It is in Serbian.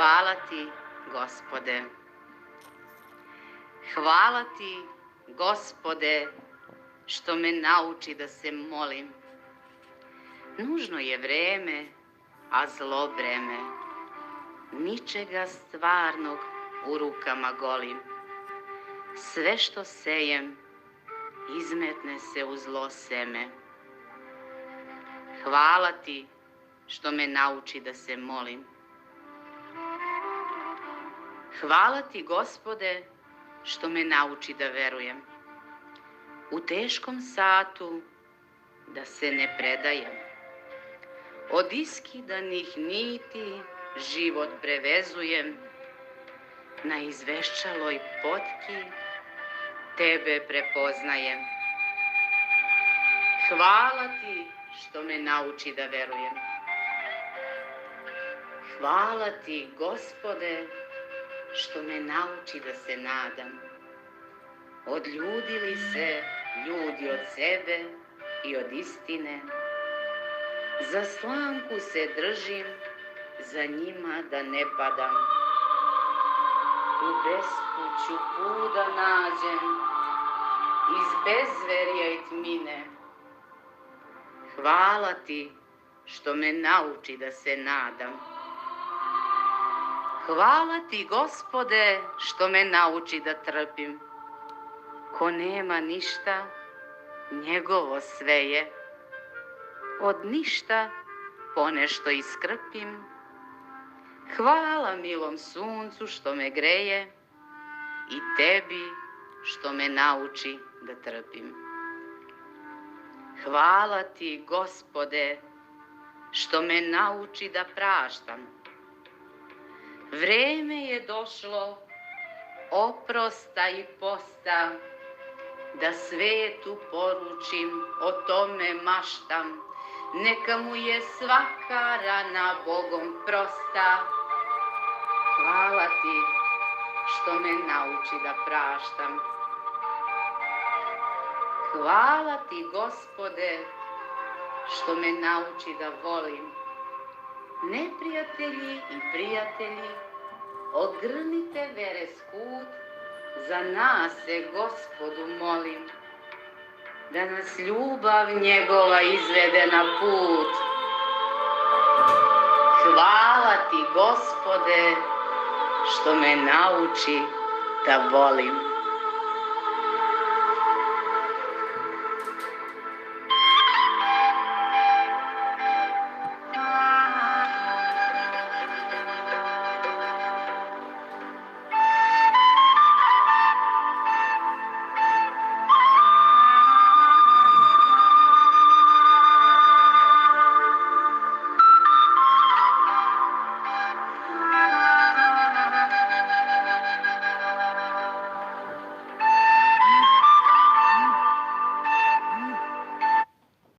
Hvala ti, Gospode. Hvala ti, Gospode, što me nauči da se molim. Nužno je vreme, a zlo breme. Ničega stvarnog u rukama golim. Sve što sejem, izmetne se u zlo seme. Hvala ti što me nauči da se molim. Hvala ti, Gospode, što me nauči da verujem. U teškom satu da se ne predajem. Od iskidanih niti život prevezujem. Na izveščaloj potki tebe prepoznajem. Hvala ti što me nauči da verujem. Hvala ti, Gospode, što me nauči da se nadam. Odljudili se ljudi od sebe i od istine. Za slamku se držim, za njima da ne padam. U bespuću put da nađem, iz bezverja i tmine. Hvala ti što me nauči da se nadam. Hvala ti, Gospode, što me nauči da trpim. Ko nema ništa, njegovo sve je. Od ništa ponešto iskrpim. Hvala milom suncu što me greje i tebi što me nauči da trpim. Hvala ti, Gospode, što me nauči da praštam. Vreme je došlo oprosta i posta, da svetu poručim, o tome maštam. Neka mu je svaka rana Bogom prosta. Hvala ti što me nauči da praštam. Hvala ti, Gospode, što me nauči da volim. Neprijatelji i prijatelji, ogrnite vere skut, za nas se Gospodu molim, da nas ljubav njegova izvede na put. Hvala ti, Gospode, što me nauči da volim.